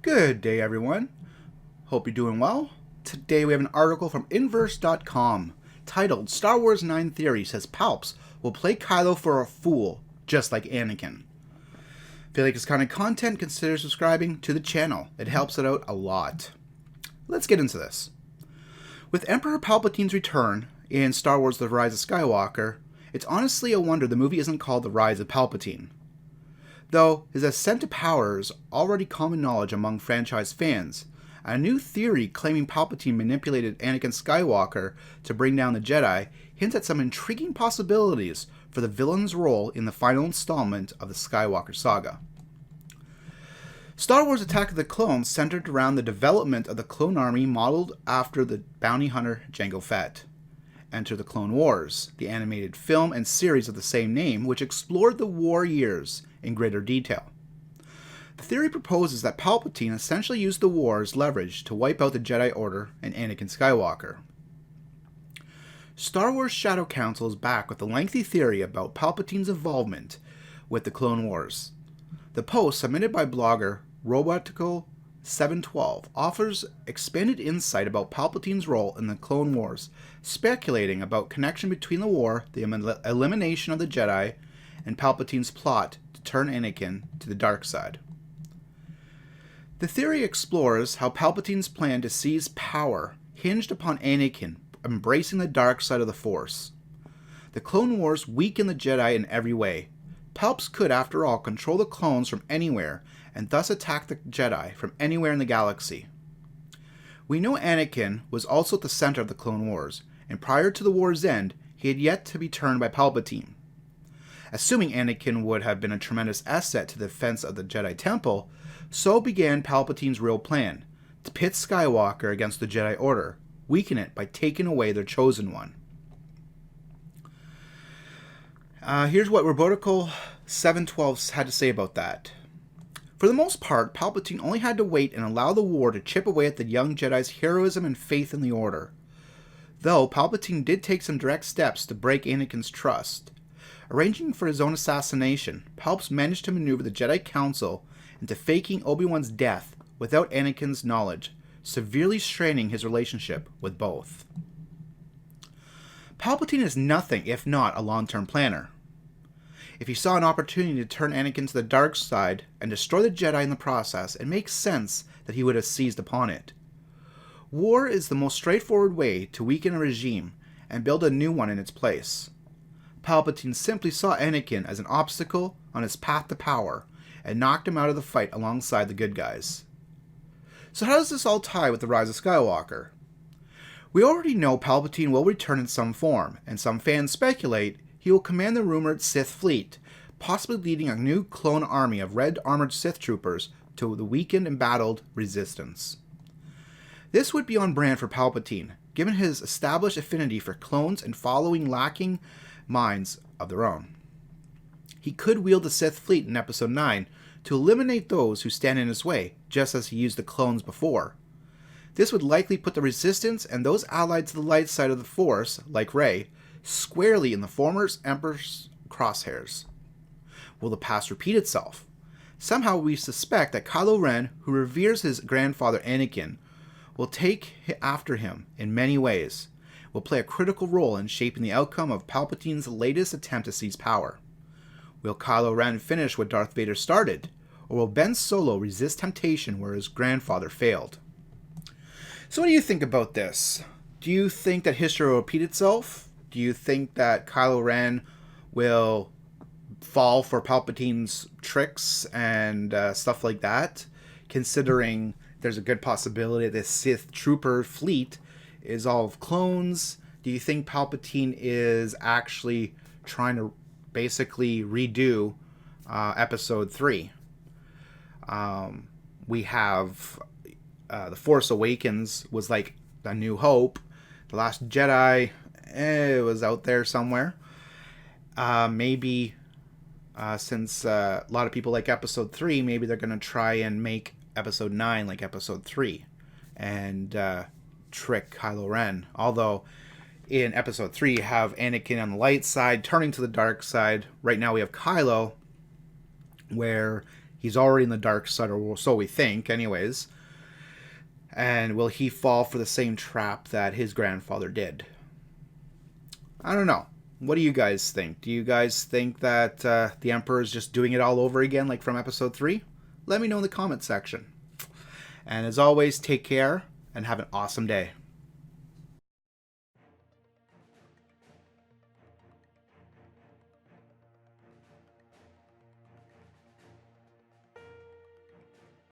Good day, everyone. Hope you're doing well. Today we have an article from Inverse.com titled Star Wars 9 Theory says Palps will play Kylo for a fool, just like Anakin. If you like this kind of content, consider subscribing to the channel. It helps it out a lot. Let's get into this. With Emperor Palpatine's return in Star Wars The Rise of Skywalker, it's honestly a wonder the movie isn't called The Rise of Palpatine. Though his ascent to power is already common knowledge among franchise fans, a new theory claiming Palpatine manipulated Anakin Skywalker to bring down the Jedi hints at some intriguing possibilities for the villain's role in the final installment of the Skywalker saga. Star Wars Attack of the Clones centered around the development of the clone army modeled after the bounty hunter Jango Fett. Enter the Clone Wars, the animated film and series of the same name, which explored the war years in greater detail. The theory proposes that Palpatine essentially used the war as leverage to wipe out the Jedi Order and Anakin Skywalker. Star Wars Shadow Council is back with a lengthy theory about Palpatine's involvement with the Clone Wars. The post, submitted by blogger Robotical712, offers expanded insight about Palpatine's role in the Clone Wars, speculating about connection between the war, the elimination of the Jedi, and Palpatine's plot to turn Anakin to the dark side. The theory explores how Palpatine's plan to seize power hinged upon Anakin embracing the dark side of the Force. The Clone Wars weakened the Jedi in every way. Palps could, after all, control the clones from anywhere and thus attack the Jedi from anywhere in the galaxy. We know Anakin was also at the center of the Clone Wars, and prior to the war's end, he had yet to be turned by Palpatine. Assuming Anakin would have been a tremendous asset to the defense of the Jedi Temple, so began Palpatine's real plan, to pit Skywalker against the Jedi Order, weaken it by taking away their chosen one. Here's what Robotical712 had to say about that. For the most part, Palpatine only had to wait and allow the war to chip away at the young Jedi's heroism and faith in the Order. Though Palpatine did take some direct steps to break Anakin's trust. Arranging for his own assassination, Palps managed to maneuver the Jedi Council into faking Obi-Wan's death without Anakin's knowledge, severely straining his relationship with both. Palpatine is nothing if not a long-term planner. If he saw an opportunity to turn Anakin to the dark side and destroy the Jedi in the process, it makes sense that he would have seized upon it. War is the most straightforward way to weaken a regime and build a new one in its place. Palpatine simply saw Anakin as an obstacle on his path to power and knocked him out of the fight alongside the good guys. So how does this all tie with the Rise of Skywalker? We already know Palpatine will return in some form, and some fans speculate he will command the rumored Sith fleet, possibly leading a new clone army of red armored Sith troopers to the weakened and battled Resistance. This would be on brand for Palpatine, given his established affinity for clones and following lacking minds of their own. He could wield the Sith fleet in Episode 9 to eliminate those who stand in his way, just as he used the clones before. This would likely put the Resistance and those allied to the light side of the Force, like Rey, squarely in the former Emperor's crosshairs. Will the past repeat itself? Somehow we suspect that Kylo Ren, who reveres his grandfather Anakin, will take after him in many ways, will play a critical role in shaping the outcome of Palpatine's latest attempt to seize power. Will Kylo Ren finish what Darth Vader started, or will Ben Solo resist temptation where his grandfather failed? So what do you think about this? Do you think that history will repeat itself? Do you think that Kylo Ren will fall for Palpatine's tricks and stuff like that, considering there's a good possibility that this Sith trooper fleet is all of clones? Do you think Palpatine is actually trying to basically redo Episode 3? We have The Force Awakens was like A New Hope. The Last Jedi, it was out there somewhere. Maybe since a lot of people like Episode 3, maybe they're going to try and make Episode 9 like Episode 3 and trick Kylo Ren. Although in Episode 3 you have Anakin on the light side turning to the dark side. Right now we have Kylo where He's already in the dark side, or so we think, anyways. And will he fall for the same trap that his grandfather did? I don't know. What do you guys think? Do you guys think that the Emperor is just doing it all over again, like from Episode 3? Let me know in the comment section. And as always, take care and have an awesome day.